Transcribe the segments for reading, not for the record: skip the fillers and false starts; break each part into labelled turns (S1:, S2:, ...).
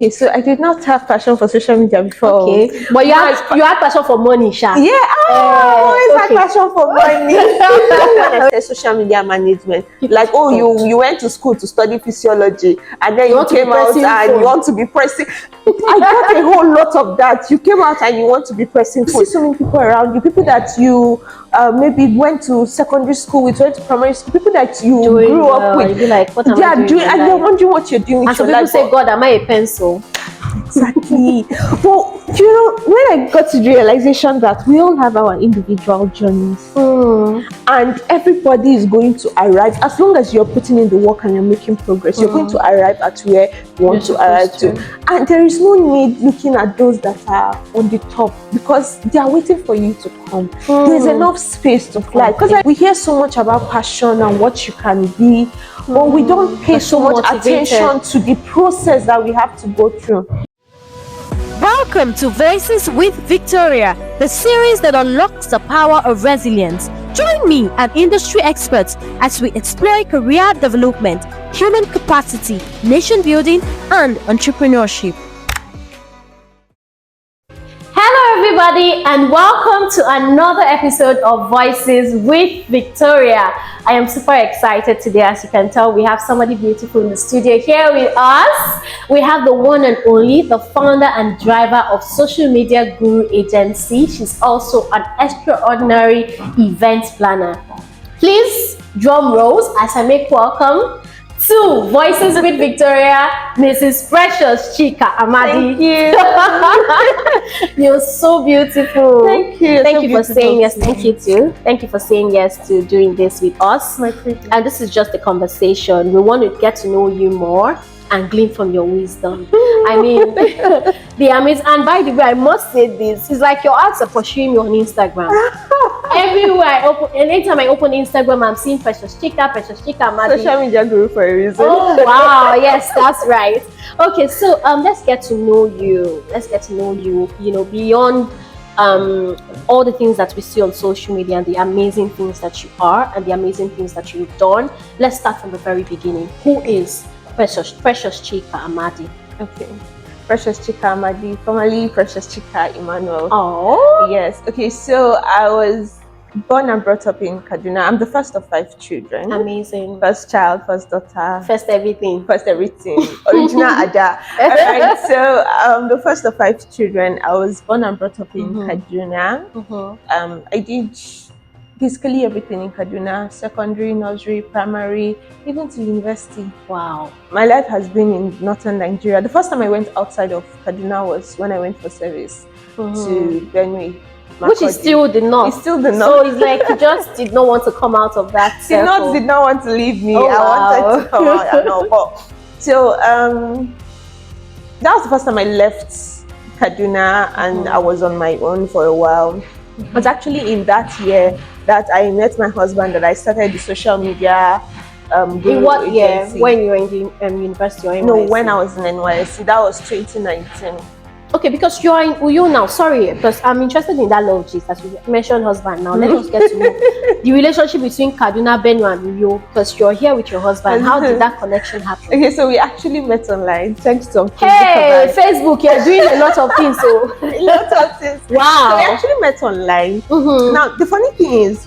S1: Okay, so I did not have passion for social media before.
S2: Okay, but you had passion for money, Sha.
S1: Yeah, I always had passion for money. When I said social media management, like, oh, you went to school to study physiology, and then you came out and you want to be pressing. I got a whole lot of that. You came out and you want to be pressing. You see so many people around you, people that you maybe went to secondary school with, went to primary school, people that you grew up with.
S2: You'd be like, what am
S1: They
S2: I
S1: are doing, and you're wondering what you're doing.
S2: And some people say, God, am I a pencil?
S1: Exactly. Well, you know, when I got to the realization that we all have our individual journeys, and everybody is going to arrive, as long as you're putting in the work and you're making progress, you're going to arrive at where you want to arrive to. And there is no need looking at those that are on the top, because they are waiting for you to come. There's enough space to fly. Because we hear so much about passion and what you can be, but we don't pay so much attention to the process that we have to go through.
S3: Welcome to Voices with Victoria, the series that unlocks the power of resilience. Join me and industry experts as we explore career development, human capacity, nation building, and entrepreneurship.
S2: Hello everybody, and welcome to another episode of Voices with Victoria. I am super excited today. As you can tell, we have somebody beautiful in the studio here with us. We have the one and only, the founder and driver of Social Media Guru Agency. She's also an extraordinary event planner. Please, drum rolls as I make welcome to Voices with Victoria, Mrs. Precious Chika Amadi.
S1: Thank you.
S2: You're so beautiful.
S1: Thank you.
S2: Thank you for saying yes. Thank you too. Thank you for saying yes to doing this with us.
S1: My pleasure.
S2: And this is just a conversation. We want to get to know you more and glean from your wisdom. I mean, the amazing. And by the way, I must say this: it's like your ads are pursuing me on Instagram. Everywhere I open, and anytime I open Instagram, I'm seeing Precious Chika, Amadi.
S1: Social media guru for a reason.
S2: Oh wow, yes, that's right. Okay, so let's get to know you. You know, beyond all the things that we see on social media and the amazing things that you are and the amazing things that you've done. Let's start from the very beginning. Who is Precious Chika Amadi?
S1: Okay. Precious Chika Amadi, formerly Precious Chika Emmanuel.
S2: Oh.
S1: Yes. Okay, so I was born and brought up in Kaduna. I'm the first of 5 children.
S2: Amazing.
S1: First child, first daughter.
S2: First everything.
S1: Original Ada. Alright, so the first of 5 children. I was born and brought up in Kaduna. I did basically everything in Kaduna: secondary, nursery, primary, even to university.
S2: Wow.
S1: My life has been in northern Nigeria. The first time I went outside of Kaduna was when I went for service to Benue.
S2: Which is still the north.
S1: It's still the north.
S2: So it's like you just did not want to come out of that circle.
S1: The north did not want to leave me.
S2: Oh,
S1: I
S2: wow.
S1: wanted to come out. I know. But so that was the first time I left Kaduna, and I was on my own for a while. It was actually in that year that I met my husband that I started the social media.
S2: In what
S1: agency.
S2: year? When you were in the university or NYSC?
S1: No, when I was in NYSC. That was 2019.
S2: Okay, because you're in Uyo now. Sorry, because I'm interested in that love gist. As you mentioned husband now, let us get to know the relationship between Kaduna, Benue, and Uyo, because you're here with your husband. How did that connection happen?
S1: Okay, so we actually met online thanks to
S2: Facebook. You're doing a lot of things. So
S1: a lot of things.
S2: Wow.
S1: So we actually met online. Now the funny thing is,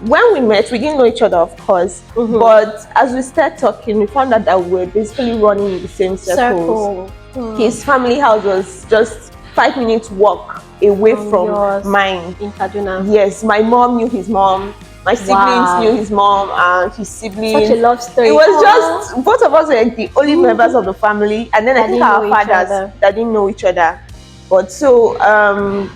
S1: when we met, we didn't know each other, of course. But as we started talking, we found out that we were basically running in the same circles. His family house was just 5 minutes walk away from mine
S2: in Kaduna.
S1: Yes, my mom knew his mom. My siblings knew his mom and his siblings.
S2: Such a love story.
S1: It was just both of us were the only members of the family, and then I think our fathers that didn't know each other. But so,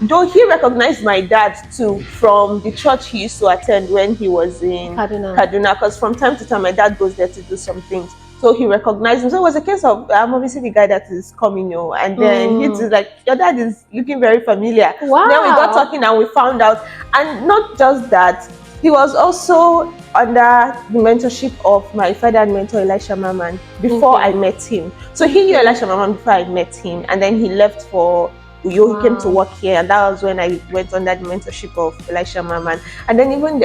S1: though he recognized my dad too from the church he used to attend when he was in Kaduna, because from time to time my dad goes there to do some things. So he recognized him. So it was a case of, I'm obviously the guy that is coming, you know. And then he was like, your dad is looking very familiar.
S2: Wow.
S1: Then we got talking and we found out. And not just that, he was also under the mentorship of my father and mentor, Elisha Maman, before I met him. So he knew Elisha Maman before I met him. And then he left for You came to work here, and that was when I went under the mentorship of Elisha Maman, and then even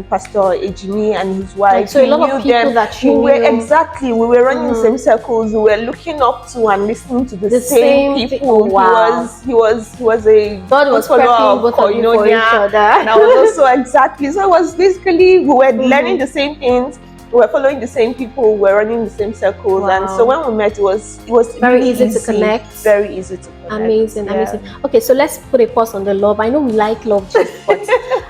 S1: Pastor Ejimi and his wife.
S2: Like, so a lot of people that you knew.
S1: Exactly, we were running the same circles. We were looking up to and listening to the same people.
S2: Wow.
S1: He was a
S2: God was prepping both of you for each other.
S1: And I was also exactly. So it was basically we were learning the same things. We were following the same people, we were running the same circles, and so when we met, it was
S2: very
S1: really
S2: easy to connect.
S1: Very easy to connect.
S2: Amazing. Okay, so let's put a pause on the love. I know we like love, but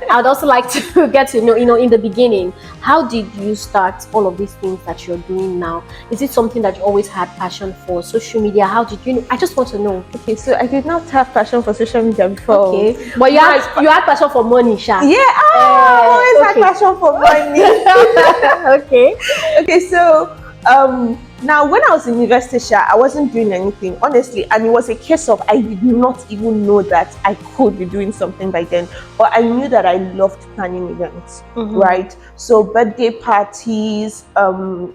S2: I would also like to get to know, in the beginning, how did you start all of these things that you're doing now? Is it something that you always had passion for? Social media? How did you know? I just want to know.
S1: Okay, so I did not have passion for social media before.
S2: Okay, but you had passion for money, Sha.
S1: Yeah, I always had passion for money. Okay, so now when I was in university, Sha, I wasn't doing anything, honestly, and it was a case of I did not even know that I could be doing something by then, but I knew that I loved planning events, right? So birthday parties,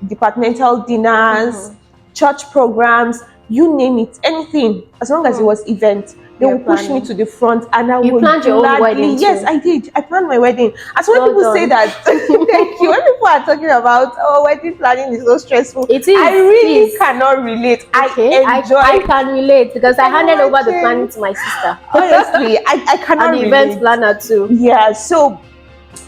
S1: departmental dinners, church programs, you name it, anything, as long as it was event. They will push me to the front, and I will
S2: planned your own wedding too?
S1: Yes, I did. I planned my wedding. And so when people say that, thank you. When people are talking about, wedding planning is so stressful,
S2: it is.
S1: I really cannot relate.
S2: Okay, I can relate because I handed over the planning to my sister.
S1: Honestly, I cannot relate.
S2: And the event planner too.
S1: Yeah, so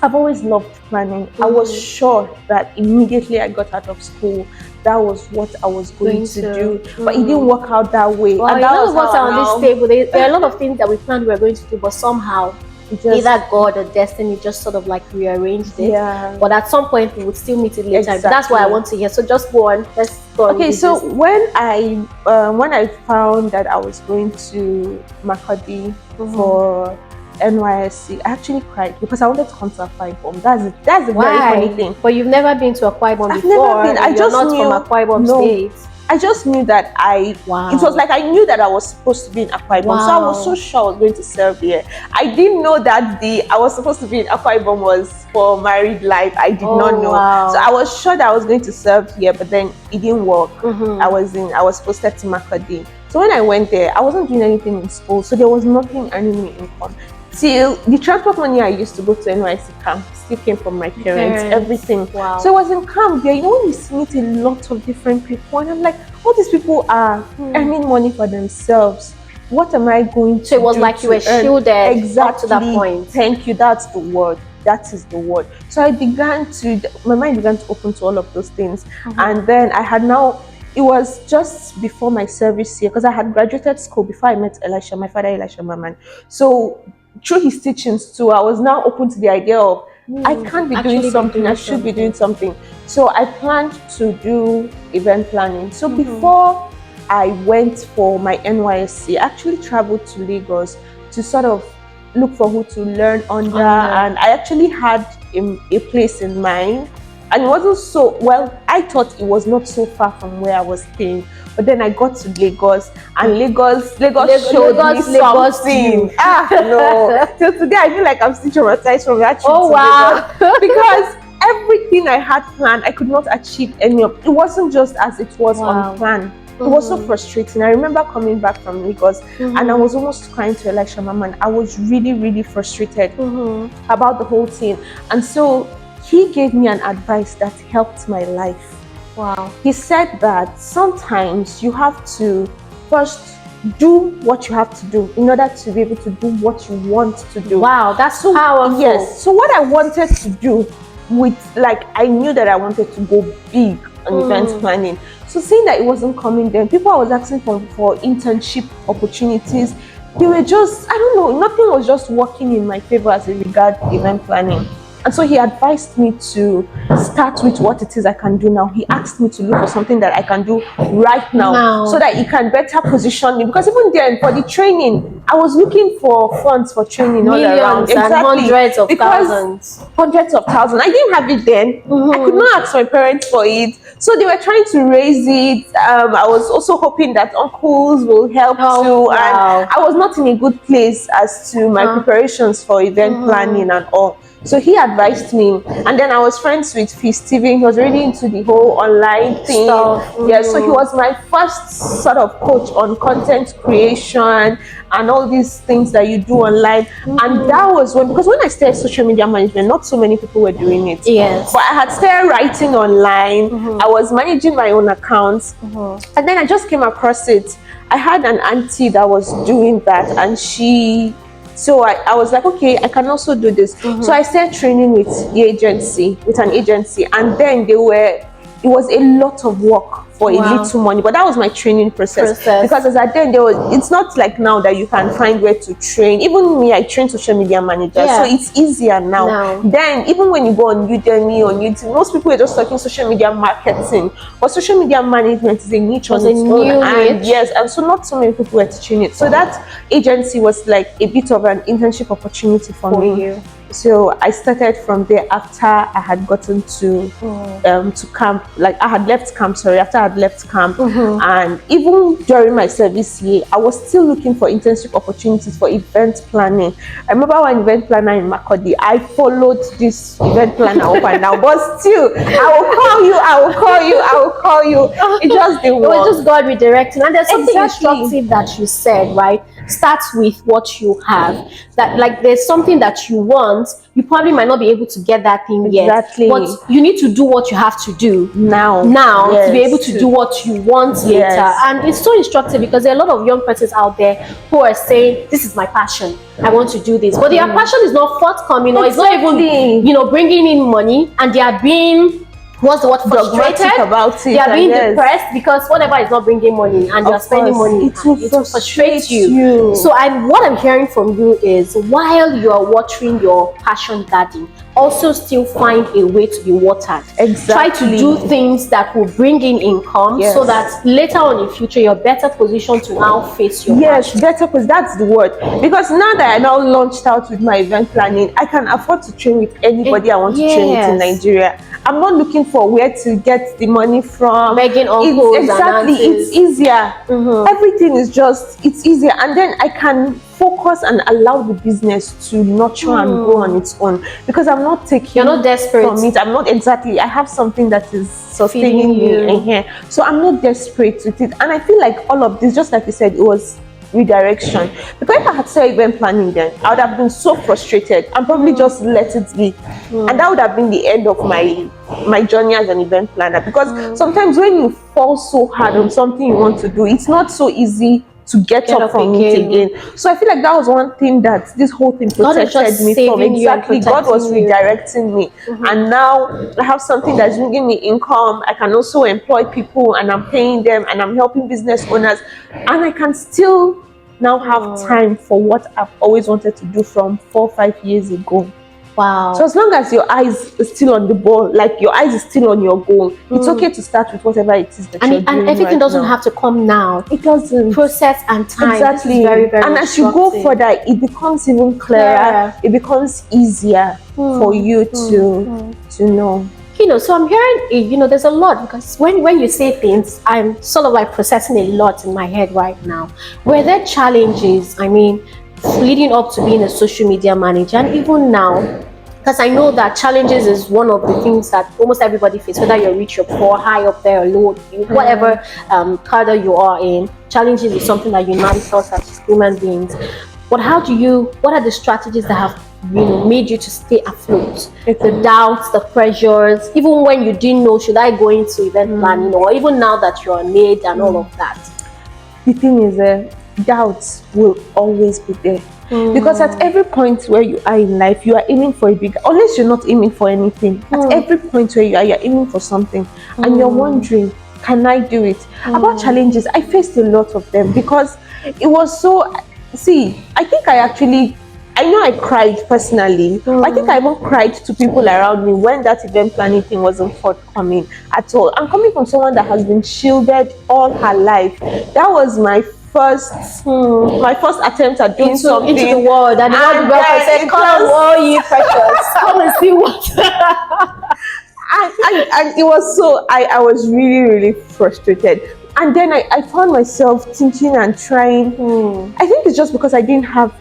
S1: I've always loved planning. I was sure that immediately I got out of school, that was what I was going to do, but it didn't work out that way.
S2: Well, and that was what on this table. There are a lot of things that we planned we were going to do, but somehow either God or destiny just sort of like rearranged it.
S1: Yeah.
S2: But at some point we would still meet it later. Exactly. That's what I want to hear. So just go on. Let's go on.
S1: Okay, so when I found that I was going to Makeover for NYSC, I actually cried because I wanted to come to Akwa Ibom. That's a very funny thing.
S2: But you've never been to Akwa Ibom before.
S1: Never been. I just knew
S2: from Akwa Ibom State.
S1: I just knew that it was like I knew that I was supposed to be in Akwa Ibom. So I was so sure I was going to serve here. I didn't know that I was supposed to be in Akwa Ibom was for married life. I did not know. So I was sure that I was going to serve here, but then it didn't work. I was posted to Makeover. So when I went there, I wasn't doing anything in school, so there was nothing earning me income. Till the transport money I used to go to NYC camp still came from my parents, everything. So I was in camp there. You know, when you meet a lot of different people, and I'm like, all these people are earning money for themselves. What am I going to do?
S2: So it was like you were shielded up to that point.
S1: Thank you. That's the word. That is the word. So my mind began to open to all of those things. And then it was just before my service year, because I had graduated school before I met Elisha, my father, Elisha Maman. So through his teachings too, I was now open to the idea of I can't be doing something, I should be doing something. So I planned to do event planning. So before I went for my NYSC, I actually traveled to Lagos to sort of look for who to learn under, and I actually had a place in mind. And it wasn't so well. I thought it was not so far from where I was staying, but then I got to Lagos, and Lagos showed me something. No! Till today, I feel like I'm still traumatized from that trip to Lagos, because everything I had planned, I could not achieve any of it. It wasn't just as it was on plan. It was so frustrating. I remember coming back from Lagos, and I was almost crying to Elisha Maman. I was really, really frustrated about the whole thing, and so he gave me an advice that helped my life. He said that sometimes you have to first do what you have to do in order to be able to do what you want to do.
S2: Wow, that's so powerful.
S1: Yes. So what I wanted to do I knew that I wanted to go big on event planning. So seeing that it wasn't coming then, people I was asking for internship opportunities, they were just, I don't know, nothing was just working in my favor as regards event planning. And so he advised me to start with what it is I can do now. He asked me to look for something that I can do right now, so that he can better position me. Because even then, for the training, I was looking for funds for training all around.
S2: And hundreds of thousands.
S1: Hundreds of thousands. I didn't have it then. I could not ask my parents for it. So they were trying to raise it. I was also hoping that uncles will help too. And I was not in a good place as to my preparations for event planning and all. So he advised me, and then I was friends with Steven. He was really into the whole online thing. Yeah, so he was my first sort of coach on content creation and all these things that you do online. And that was because when I started social media management, not so many people were doing it.
S2: Yes.
S1: But I had started writing online. I was managing my own accounts, and then I just came across it. I had an auntie that was doing that, and so I was like, okay, I can also do this. So I started training with an agency, and then it was a lot of work for a little money, but that was my training process. Because as at then it's not like now that you can find where to train. Even me, I train social media managers, so it's easier now. Then even when you go on Udemy, on YouTube, most people are just talking social media marketing, but social media management is a niche on its own. And yes, and so not so many people were teaching it. So that agency was like a bit of an internship opportunity for me. So I started from there after I had gotten to camp. Like I had left camp, after I had left camp. And even during my service year, I was still looking for internship opportunities for event planning. I remember one event planner in Makeover. I followed this event planner up and down, but still, I will call you. It just didn't work.
S2: It just got redirected. And there's something instructive that you said, right? Start with what you have. That like there's something that you want, you probably might not be able to get that thing yet, but you need to do what you have to do now to be able to do what you want later. And it's so instructive because there are a lot of young persons out there who are saying, this is my passion, I want to do this, but their passion is not forthcoming, or it's not even bringing in money, and they are being frustrated
S1: about it.
S2: They are being depressed because whatever is not bringing money, and you are spending money, it will frustrate you. So what I'm hearing from you is, while you are watering your passion garden, also still find a way to be watered. Try to do things that will bring in income, so that later on in future you're better positioned to now face your passion.
S1: Better, because that's the word. Because now that I now launched out with my event planning, I can afford to train with anybody I want to train with in Nigeria. I'm not looking for where to get the money from.
S2: Begging uncles.
S1: It's easier. Everything is it's easier, and then I can focus and allow the business to nurture and grow on its own, because I'm not taking.
S2: You're not desperate
S1: from it. I'm not I have something that is sustaining me here, so I'm not desperate with it. And I feel like all of this, just like you said, it was redirection. Because if I had said event planning then, I would have been so frustrated and probably just let it be. And that would have been the end of my journey as an event planner. Because sometimes when you fall so hard on something you want to do, it's not so easy to get up from it again. So I feel like that was one thing that this whole thing protected me from. God was redirecting me. And now I have something that's bringing me income. I can also employ people, and I'm paying them, and I'm helping business owners, and I can still now have time for what I've always wanted to do from 4 or 5 years ago.
S2: Wow.
S1: So as long as your eyes is still on the ball, like your eyes is still on your goal, it's okay to start with whatever it is that you're doing.
S2: And everything doesn't have to come now.
S1: It doesn't.
S2: Process and time.
S1: Exactly.
S2: Very, very
S1: and as you go further, it becomes even clearer. It becomes easier for you to know.
S2: So I'm hearing, there's a lot, because when you say things, I'm sort of like processing a lot in my head right now. Were there challenges, leading up to being a social media manager, and even now, because I know that challenges is one of the things that almost everybody faces, whether you're rich or poor, high up there or low, whatever cadre you are in, challenges is something that unites us as human beings. But what are the strategies that have made you to stay afloat? The doubts, the pressures, even when you didn't know, should I go into event planning, or even now that you're a maid and all of that?
S1: The thing is, doubts will always be there. Because at every point where you are in life, you are aiming for a big, unless you're not aiming for anything. At every point where you are, you're aiming for something, and you're wondering, can I do it? About challenges, I faced a lot of them, because it was so. I think I know I cried personally. I think I even cried to people around me when that event planning thing wasn't forthcoming at all. I'm coming from someone that has been shielded all her life. That was my first attempt at doing something
S2: into the world, and the said, "Come, all ye precious, come and see what."
S1: And it was so. I was really, really frustrated. And then I found myself thinking and trying. I think it's just because I didn't have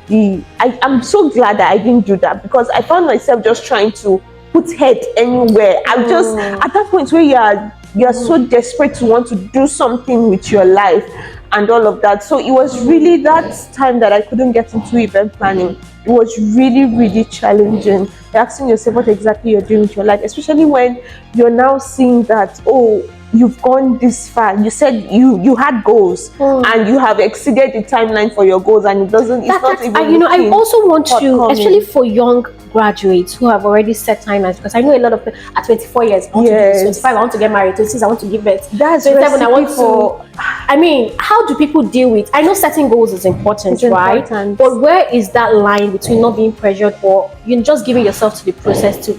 S1: I'm so glad that I didn't do that, because I found myself just trying to put head anywhere. I'm just at that point where you're so desperate to want to do something with your life and all of that. So it was really that time that I couldn't get into event planning. It was really, really challenging. You're asking yourself what exactly you're doing with your life, especially when you're now seeing that, oh, you've gone this far. You said you had goals and you have exceeded the timeline for your goals, and it's not even
S2: I also want to,
S1: forthcoming.
S2: especially for young graduates who have already set timelines, because I know a lot of people at 24 years, I want to do this, 25, I want to get married, 26, I want to give birth,
S1: That's
S2: 27, I want
S1: recipe for.
S2: I mean, how do people deal with, I know setting goals is important, right?
S1: Important.
S2: But where is that line between not being pressured or just giving yourself to the process to,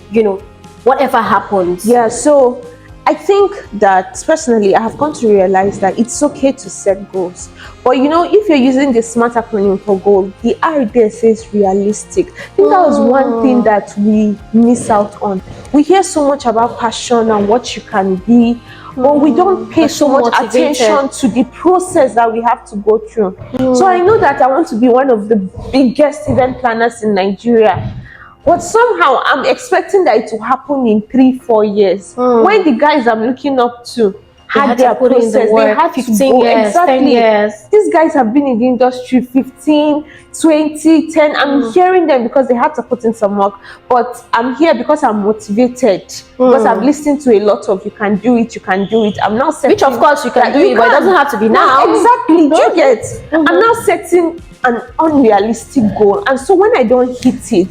S2: whatever happens?
S1: Yeah, so I think that personally, I have come to realize that it's okay to set goals. But if you're using the SMART acronym for goal, the R there says realistic. I think that was one thing that we miss out on. We hear so much about passion and what you can be, but we don't pay so much attention to the process that we have to go through. So I know that I want to be one of the biggest event planners in Nigeria. But somehow I'm expecting that it will happen in 3-4 years. When the guys I'm looking up to had their process, they had
S2: 15
S1: to go.
S2: years,
S1: Exactly.
S2: 10 years.
S1: These guys have been in the industry 15, 20, 10. I'm hearing them because they had to put in some work. But I'm here because I'm motivated. Because I've listened to a lot of you can do it, you can do it. I'm now setting,
S2: which of course you can do it, but it doesn't have to be now.
S1: Exactly. Do you get? I'm now setting an unrealistic goal, and so when I don't hit it,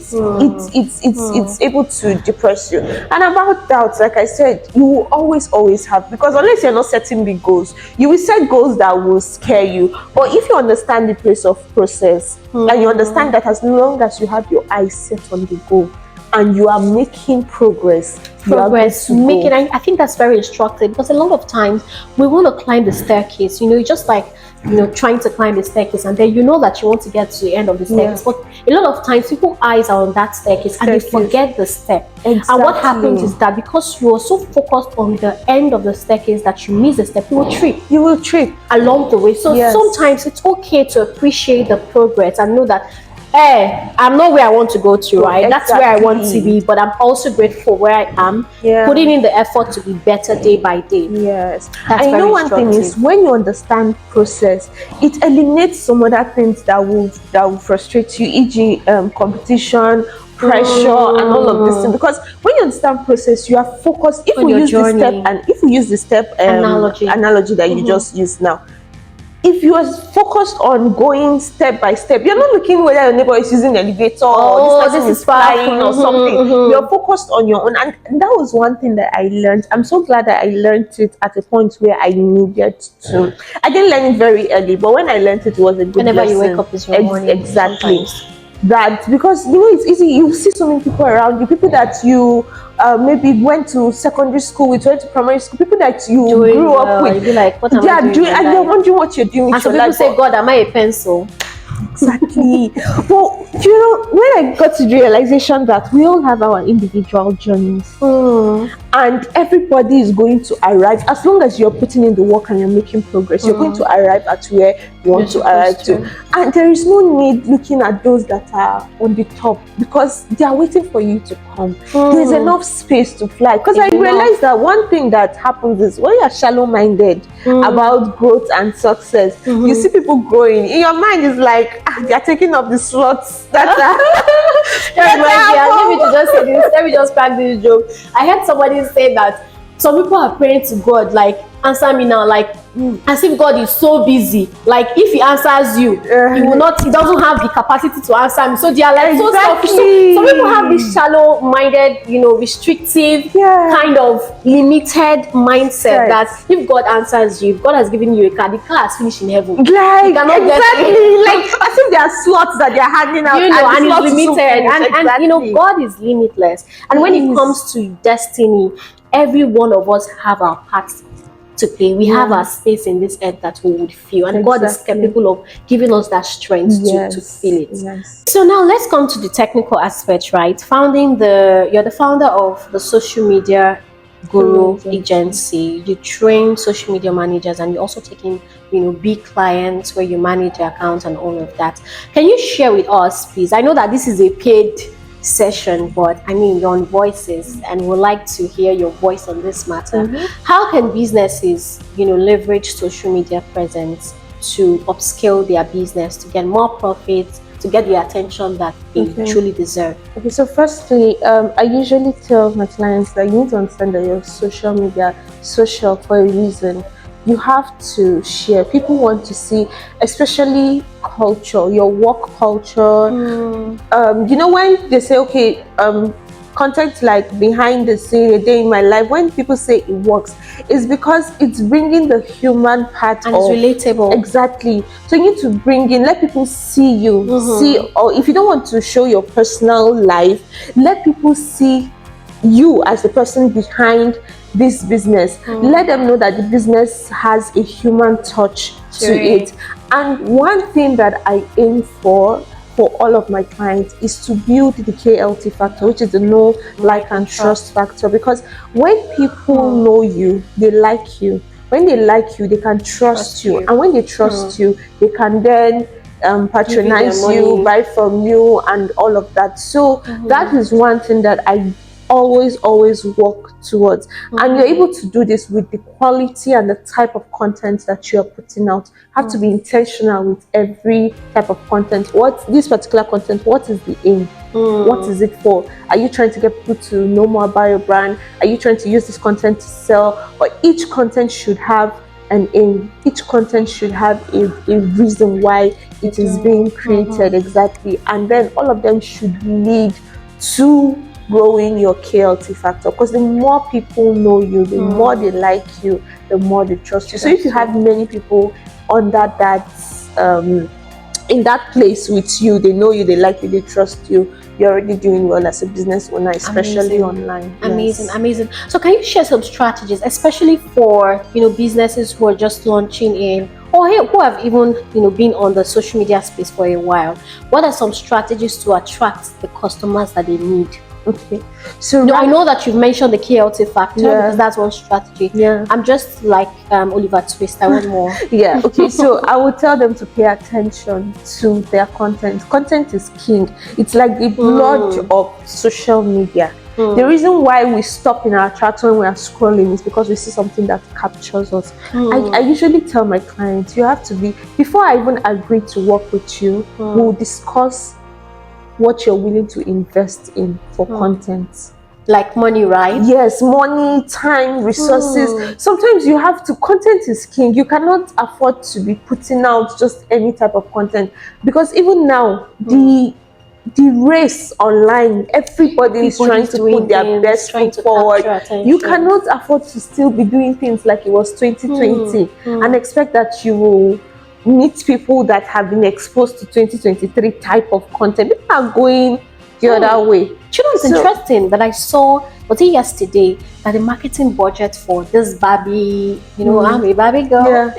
S1: it's able to depress you. And about doubts, like I said, you will always have, because unless you're not setting big goals, you will set goals that will scare you. But if you understand the process and you understand that as long as you have your eyes set on the goal and you are making progress
S2: making, I think that's very instructive, because a lot of times we want to climb the staircase, just like trying to climb the staircase, and then that you want to get to the end of the staircase, but a lot of times people's eyes are on that staircase and they forget the step.
S1: Exactly.
S2: And what happens is that because you are so focused on the end of the staircase that you miss the step, you will trip along the way. So sometimes it's okay to appreciate the progress and know that, hey, I'm not where I want to go to, right? That's where I want to be, but I'm also grateful where I am, putting in the effort to be better day by day.
S1: Yes.
S2: That's
S1: and
S2: very
S1: one thing is, when you understand process, it eliminates some other things that will frustrate you, e.g. Competition, pressure, and all of this thing. Because when you understand process, you are focused. If we use the step analogy that you just used now, if you are focused on going step by step, you're not looking whether your neighbor is using the elevator or this person is flying or something. You're focused on your own. And that was one thing that I learned. I'm so glad that I learned it at a point where I needed to. I didn't learn it very early, but when I learned it, was a good
S2: Whenever
S1: lesson.
S2: you wake up is your morning.
S1: Exactly. That, because it's easy, you see so many people around you, people that you maybe went to secondary school with, went to primary school, people that you grew up with.
S2: You'd be like, what am I doing?
S1: And they're wondering what you're doing.
S2: And some people say, God, am I a pencil?
S1: Exactly. Well, when I got to the realization that we all have our individual journeys, and everybody is going to arrive, as long as you're putting in the work and you're making progress, you're going to arrive at where you want to arrive to. And there is no need looking at those that are on the top, because they are waiting for you to come. There's enough space to fly. Because I realized that one thing that happens is when you're shallow-minded about growth and success, you see people growing, in your mind is like, they are taking up the slots that
S2: let me just crack this joke. I heard somebody say that some people are praying to God, like, answer me now, like as if God is so busy, like if he answers you, he doesn't have the capacity to answer me. So they are like so selfish. So some people have this shallow-minded, restrictive, kind of limited mindset that if God answers you, if God has given you a car, the car has finished in heaven.
S1: Like, like as if there are slots that they are handing out,
S2: and it's limited. And God is limitless. And when it comes to destiny, every one of us have our parts to play. We have our space in this earth that we would feel, and God is capable of giving us that strength to feel it. So now let's come to the technical aspect, right? You're the founder of the social media guru
S1: Guru
S2: agency. You train social media managers, and you also take in, big clients where you manage their accounts and all of that. Can you share with us, please? I know that this is a paid session, but I mean, you're on Voices, and we'd like to hear your voice on this matter. How can businesses, leverage social media presence to upscale their business, to get more profits, to get the attention that they truly deserve?
S1: Okay, so firstly, I usually tell my clients that you need to understand that your social media social for a reason. You have to share. People want to see, especially culture, your work culture. When they say, okay, content like behind the scene, a day in my life, when people say it works, it's because it's bringing the human part
S2: and it's relatable.
S1: Exactly. So you need to bring in, let people see you, see, or if you don't want to show your personal life, let people see you as the person behind this business. Let them know that the business has a human touch to it. And one thing that I aim for all of my clients is to build the KLT factor, which is the know, like, and trust factor. Because when people know you, they like you. When they like you, they can trust you. And when they trust you, they can then patronize you, buy from you, and all of that. So that is one thing that I always work towards. And you're able to do this with the quality and the type of content that you're putting out. You have to be intentional with every type of content. What this particular content, what is the aim? What is it for? Are you trying to get people to know more about your brand? Are you trying to use this content to sell? But each content should have an aim. Each content should have a reason why it is being created. Exactly. And then all of them should lead to growing your KLT factor, because the more people know you, the more they like you, the more they trust you. So if you have many people under that in that place with you, they know you, they like you, they trust you, you're already doing well as a business owner, especially online.
S2: Amazing. So can you share some strategies, especially for businesses who are just launching in, or who have even been on the social media space for a while? What are some strategies to attract the customers that they need?
S1: Okay, so
S2: I know that you've mentioned the KLT factor, because that's one strategy. I'm just like Oliver Twist. I want more.
S1: Okay, so I would tell them to pay attention to their content. Content is king. It's like the blood of social media. The reason why we stop in our tracks when we are scrolling is because we see something that captures us. I usually tell my clients, you have to be, before I even agree to work with you, we'll discuss what you're willing to invest in for content.
S2: Like money, right?
S1: Yes, money, time, resources. Sometimes you have to, content is king. You cannot afford to be putting out just any type of content, because even now, the race online, everybody is trying to put their best foot forward. You cannot afford to still be doing things like it was 2020 and expect that you will meet people that have been exposed to 2023 type of content. People are going the other way.
S2: It's interesting that I saw, yesterday, that the marketing budget for this Barbie, I'm a Barbie girl.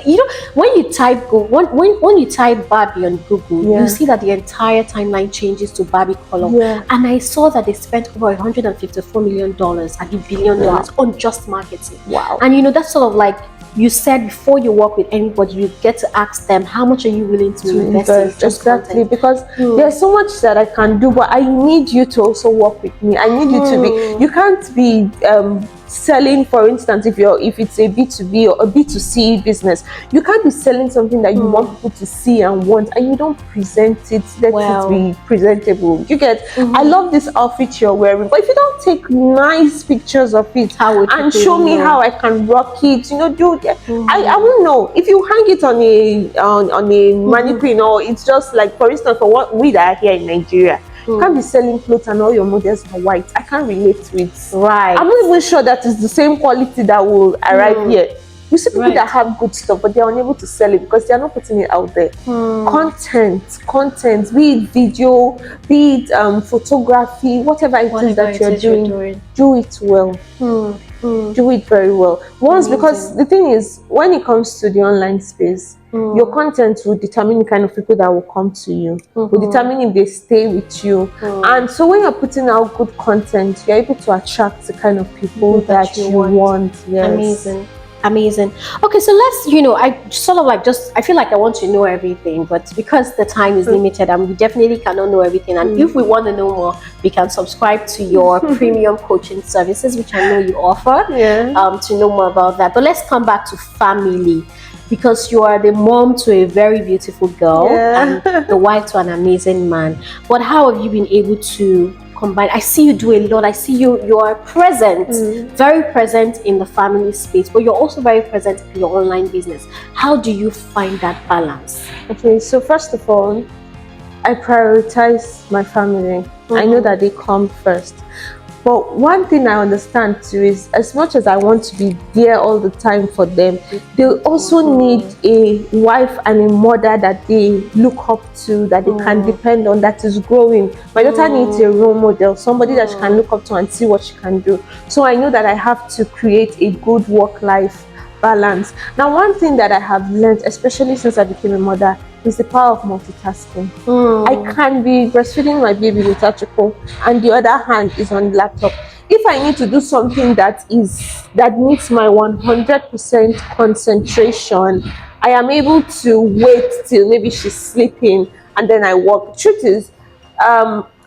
S2: When you type when you type Barbie on Google, you see that the entire timeline changes to Barbie color. And I saw that they spent over $154 million and $1 billion on just marketing.
S1: Wow.
S2: And that's sort of like you said, before you work with anybody, you get to ask them, how much are you willing to invest in just
S1: exactly
S2: content?
S1: Because there's so much that I can do, but I need you to also work with me. I need you to be, you can't be selling, for instance, if it's a B2B or a B2C business, you can't be selling something that you want people to see and want, and you don't present it, let it be presentable. You get, I love this outfit you're wearing, but if you don't take nice pictures of it and show me how I can rock it, I won't know. If you hang it on a mannequin, or it's just like, for instance, for what we are here in Nigeria, you can't be selling clothes and all your models are white. I can't relate to it.
S2: Right.
S1: I'm not even sure that it's the same quality that will arrive here. You see people that have good stuff, but they're unable to sell it because they're not putting it out there. Content, be it video, be it photography, whatever it is that you're doing, do it well. do it very well. Once, because the thing is, when it comes to the online space, your content will determine the kind of people that will come to you, will determine if they stay with you. And so when you're putting out good content, you're able to attract the kind of people that you want. Yes.
S2: Amazing. Okay, so let's, I sort of like I feel like I want to know everything, but because the time is limited and we definitely cannot know everything. And if we want to know more, we can subscribe to your premium coaching services, which I know you offer, to know more about that. But let's come back to family, because you are the mom to a very beautiful girl and the wife to an amazing man. But how have you been able to combine? I see you do a lot. I see you are present, very present in the family space, but you're also very present in your online business. How do you find that balance?
S1: Okay, so first of all, I prioritize my family. I know that they come first. But one thing I understand too is, as much as I want to be there all the time for them, they also need a wife and a mother that they look up to, that they can depend on, that is growing. My daughter needs a role model, somebody that she can look up to and see what she can do. So I know that I have to create a good work-life balance. Now, one thing that I have learned, especially since I became a mother, is the power of multitasking. I can be breastfeeding my baby with Chika, and the other hand is on the laptop. If I need to do something that needs my 100% concentration, I am able to wait till maybe she's sleeping and then I work. The truth is,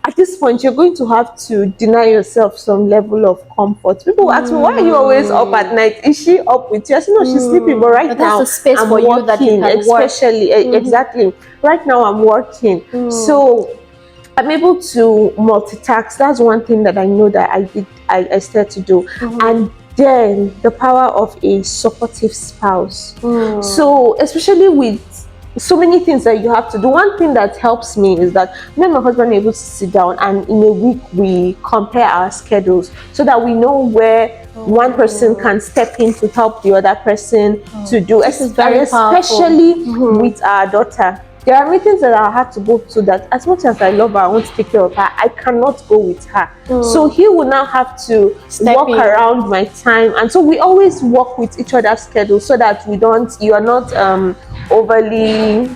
S1: at this point, you're going to have to deny yourself some level of comfort. People ask me, why are you always up at night? Is she up with you? I say, no, she's sleeping, but right now,
S2: that's the space
S1: I'm
S2: for
S1: working,
S2: you that you can
S1: especially, exactly. Right now, I'm working. So I'm able to multitask. That's one thing that I know that I started to do. And then the power of a supportive spouse. So especially with so many things that you have to do, one thing that helps me is that me and my husband are able to sit down, and in a week we compare our schedules so that we know where one person can step in to help the other person to do.
S2: This is very
S1: especially with our daughter. There are meetings that I have to go to that, as much as I love her, I want to take care of her, I cannot go with her. So he will now have to walk around my time. And so we always work with each other's schedule so that you are not overly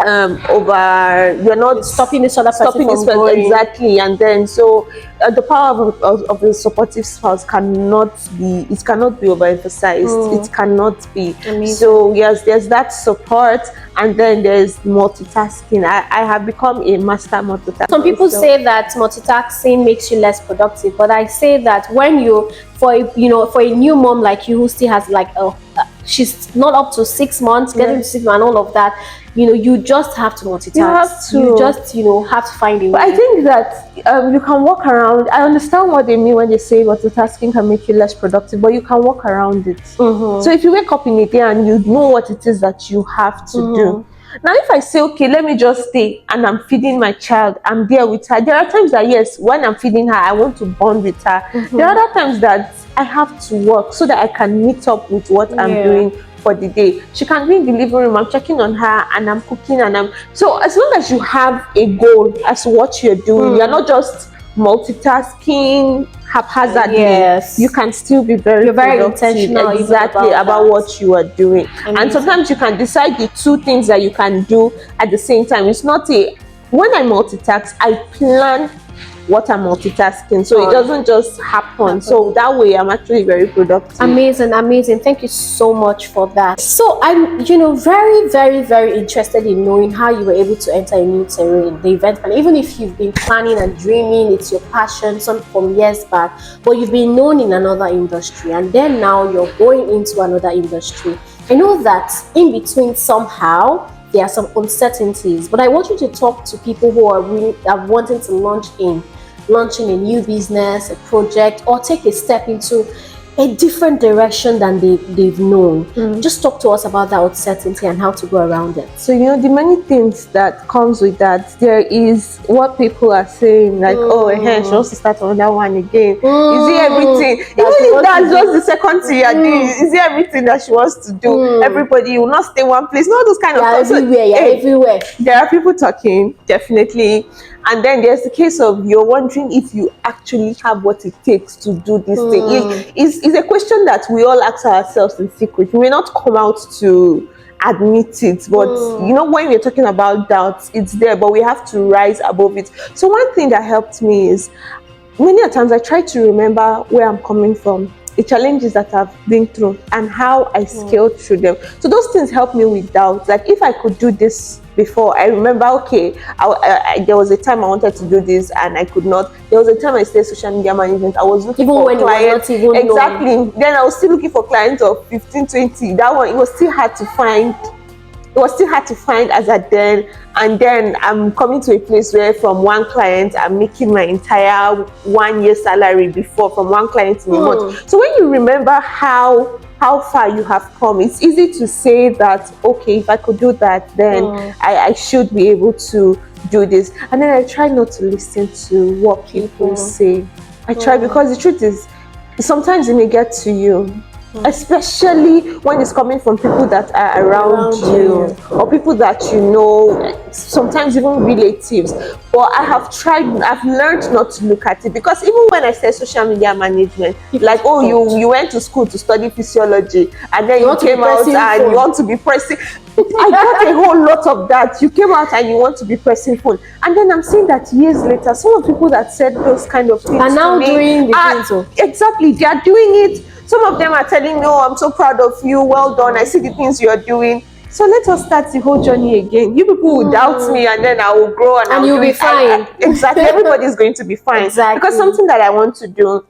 S1: you're not
S2: stopping this other person from going.
S1: Exactly. And then so the power of the supportive spouse cannot be overemphasized. It cannot be.
S2: Amazing.
S1: So yes, there's that support, and then there's multitasking. I have become a master multitasker.
S2: Some people say that multitasking makes you less productive, but I say that when for a new mom like you who still has like she's not up to 6 months, getting to 6 months and all of that, you just have to multitask. You just have to find a way.
S1: But I think that you can walk around. I understand what they mean when they say multitasking can make you less productive, but you can walk around it. So if you wake up in a day and you know what it is that you have to do. Now, if I say, okay, let me just stay and I'm feeding my child, I'm there with her. There are times that, yes, when I'm feeding her, I want to bond with her. There are other times that I have to work so that I can meet up with what I'm doing for the day. She can be in the living room, I'm checking on her, and I'm cooking, so as long as you have a goal as to what you're doing, you're not just multitasking haphazardly. You can still be very
S2: intentional
S1: about what you are doing. And sometimes you can decide the two things that you can do at the same time. It's not when I multitask, I plan what I'm multitasking, so it doesn't just happen. So that way I'm actually very productive.
S2: Amazing. Thank you so much for that. So I'm very, very, very interested in knowing how you were able to enter a new terrain, the event. And even if you've been planning and dreaming, it's your passion, some from years back, but you've been known in another industry, and then now you're going into another industry. I know that in between somehow there are some uncertainties, but I want you to talk to people who are really wanting to launching a new business, a project, or take a step into a different direction than they've known. Just talk to us about that uncertainty and how to go around it.
S1: So the many things that comes with that. There is what people are saying, like, she wants to start another one again. Is it everything? Even if that's just the second thing you're doing, is it everything that she wants to do? Everybody will not stay one place. Not those kind of things.
S2: Everywhere.
S1: There are people talking, definitely. And then there's the case of you're wondering if you actually have what it takes to do this thing. It's a question that we all ask ourselves in secret. We may not come out to admit it, but you know, when we're talking about doubts, it's there, but we have to rise above it. So one thing that helped me is many a times I try to remember where I'm coming from, the challenges that I've been through, and how I scaled through them. So those things help me with doubt. Like if I could do this before, I remember, okay, there was a time I wanted to do this and I could not. There was a time I studied social media management. I was looking for clients. Exactly. Then I was still looking for clients of 15, 20. That one, it was still hard to find. It was still hard to find as at then. And then I'm coming to a place where from one client, I'm making my entire 1 year salary before from one client in a month. So when you remember how far you have come, it's easy to say that, okay, if I could do that, then I should be able to do this. And then I try not to listen to what people say. I try, because the truth is, sometimes it may get to you. Especially when it's coming from people that are around you, or people that you know, sometimes even relatives. But I've learned not to look at it, because even when I say social media management, like, oh, you went to school to study physiology, and then you came out and you want to be pressing. I got a whole lot of that. You came out and you want to be pressing phone, and then I'm seeing that years later, some of the people that said those kind of things
S2: are now doing the things.
S1: Exactly, they are doing it. Some of them are telling me, oh, I'm so proud of you, well done, I see the things you are doing. So let us start the whole journey again. You people will doubt me, and then I will grow and
S2: you'll be fine.
S1: Exactly, everybody is going to be fine.
S2: Exactly.
S1: Because something that I want to do.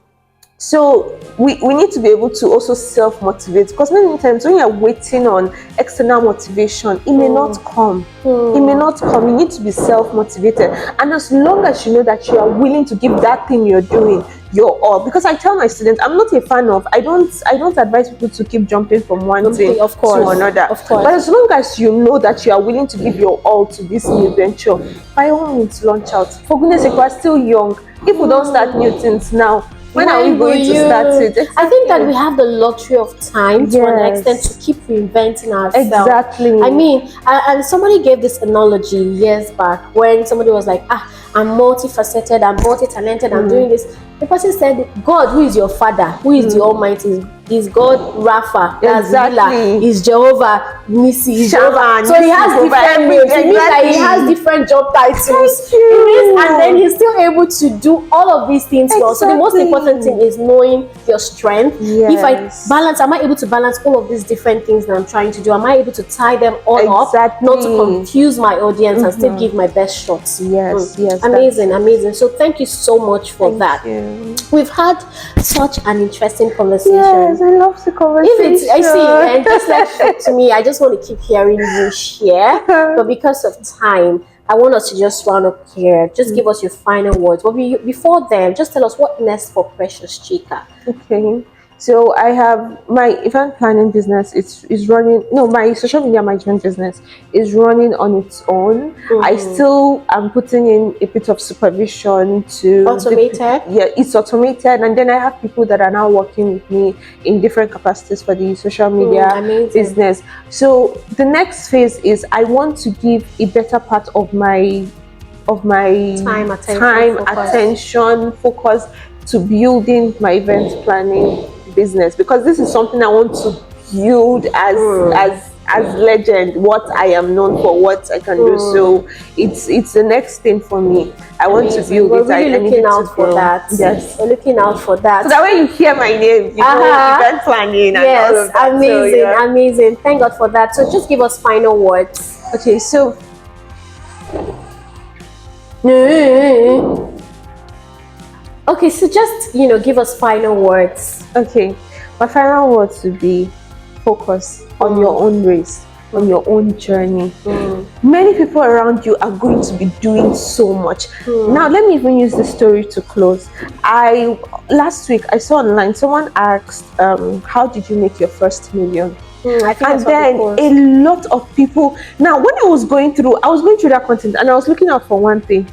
S1: So we need to be able to also self-motivate, because many times when you're waiting on external motivation, it may not come. It may not come. You need to be self-motivated. And as long as you know that you are willing to give that thing you're doing your all, because I tell my students, I'm not a fan of, I don't advise people to keep jumping from one thing to another.
S2: Of course.
S1: But as long as you know that you are willing to give your all to this new venture, by all means launch out. For goodness sake, we're still young. If we don't start new things now, when are we going to start it? Exactly.
S2: I think that we have the luxury of time to an extent to keep reinventing ourselves.
S1: Exactly.
S2: I mean, and somebody gave this analogy years back when somebody was like, I'm multifaceted, I'm multi-talented, I'm doing this. The person said, God, who is your father? Who is the Almighty? Is God Rapha? That's Zila. Is Jehovah Nisi? Is Jehovah. So he has different names. It means that he has different job titles. And then he's still able to do all of these things well. So the most important thing is knowing your strength. If I balance, am I able to balance all of these different things that I'm trying to do? Am I able to tie them all up, not to confuse my audience and still give my best shots?
S1: Yes.
S2: Amazing. So thank you so much for that. We've had such an interesting conversation.
S1: Yes, I love the conversation.
S2: I see, and just like to me, I just want to keep hearing you share. But because of time, I want us to just round up here. Just give us your final words. But before then, just tell us what next for Precious Chika.
S1: Okay. So I have my event planning business. Is running. No, my social media management business is running on its own. I still am putting in a bit of supervision to
S2: automated.
S1: It's automated, and then I have people that are now working with me in different capacities for the social media business. So the next phase is I want to give a better part of my time, attention, focus to building my event planning business, because this is something I want to build as legend, what I am known for, what I can do. So it's the next thing for me. I want to build
S2: We're
S1: it.
S2: really looking out for that. Yes, we're looking out for that.
S1: So that when you hear my name, you know event planning and all of that.
S2: Amazing. Thank God for that. So just give us final words.
S1: Okay, so
S2: okay, so just give us final words.
S1: Okay, my final words would be focus on your own race, on your own journey. Many people around you are going to be doing so much. Now, let me even use this story to close. Last week I saw online someone asked, how did you make your first million? And then a lot of people, now when I was going through that content, and I was looking out for one thing.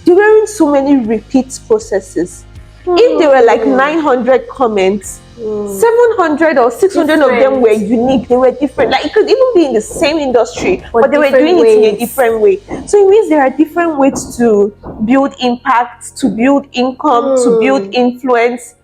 S1: There weren't so many repeat processes. If there were like 900 comments, 700 or 600 of them were unique. They were different. Like, it could even be in the same industry, but they were doing it in a different way. So it means there are different ways to build impact, to build income, to build influence.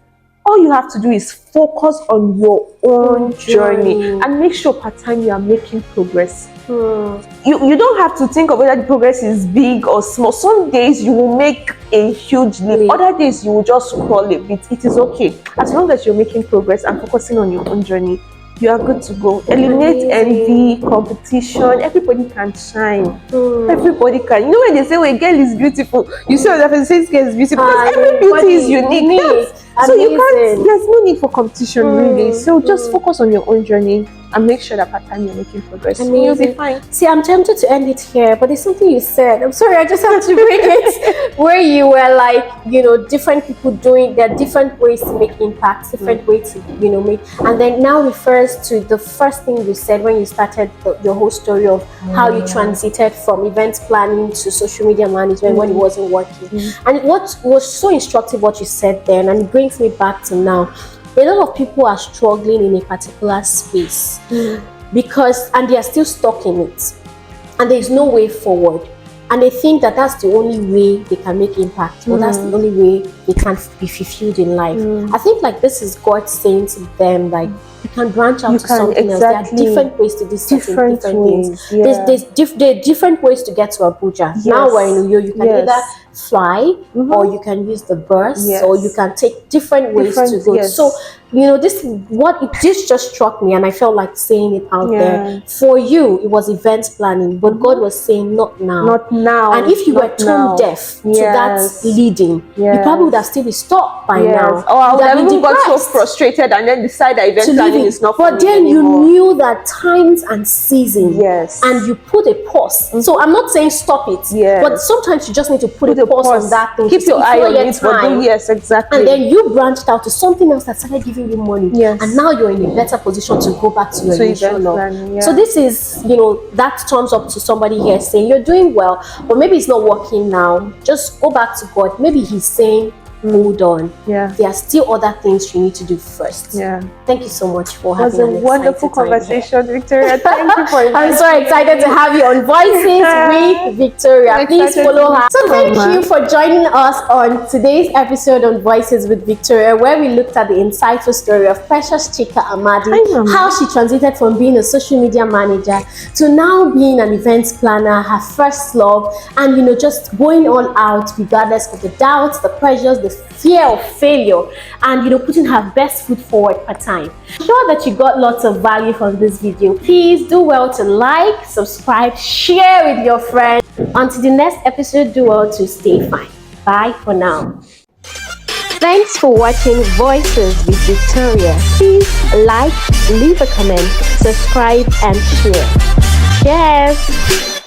S1: All you have to do is focus on your own journey and make sure part time you are making progress. You don't have to think of whether the progress is big or small. Some days you will make a huge leap. Other days you will just crawl a bit. It is okay. As long as you're making progress and focusing on your own journey, you are good to go. Eliminate envy, competition. Everybody can shine. Everybody can. You know when they say, "Well, a girl is beautiful," you see what the says girl is beautiful, because every beauty is unique. So you can't. There's no need for competition, really. So just focus on your own journey and make sure that part time you're making progress. You'll be fine.
S2: See, I'm tempted to end it here, but there's something you said. I'm sorry, I just have to bring it. Where you were like, different people there are different ways to make impact, different ways to, make. And then now refers to the first thing you said when you started your whole story of how you transited from event planning to social media management when it wasn't working. And what was so instructive what you said then, and it brings me back to now. A lot of people are struggling in a particular space and they are still stuck in it, and there is no way forward, and they think that that's the only way they can make impact, or that's the only way they can be fulfilled in life. I think like this is God saying to them, like, you can branch out to something else. There are different ways to do different things. There are different ways to get to Abuja. Now we're in Uyo, you can either fly, or you can use the bus, or you can take different ways to go. So this just struck me, and I felt like saying it out there. For you, it was event planning, but God was saying not now. And if you were tone deaf to that leading, you probably would have still been stopped by now.
S1: Or I would have even got so frustrated and then decide that event planning is not for me
S2: then
S1: anymore.
S2: You knew that times and seasons, and you put a pause. So I'm not saying stop it, but sometimes you just need to put a pause on that thing.
S1: Keep your eye on it, but exactly.
S2: And then you branched out to something else that started giving you money. And now you're in a better position to go back to your initial love. So this is, that thumbs up to somebody here saying you're doing well, but maybe it's not working now. Just go back to God. Maybe He's saying, hold on. There are still other things you need to do first. Thank you so much for having
S1: a wonderful conversation, Victoria. Thank you for
S2: I'm so excited to have you on Voices with Victoria. Please follow her. So thank you for joining us on today's episode on Voices with Victoria, where we looked at the insightful story of precious Chika Amadi, how she transited from being a social media manager to now being an event planner, her first love, and just going all out regardless of the doubts, the pressures, the fear of failure, and putting her best foot forward per time. I'm sure that you got lots of value from this video. Please do well to like, subscribe, share with your friends. Until the next episode, do well to stay fine. Bye for now. Thanks for watching Voices with Victoria. Please like, leave a comment, subscribe, and share. Cheers!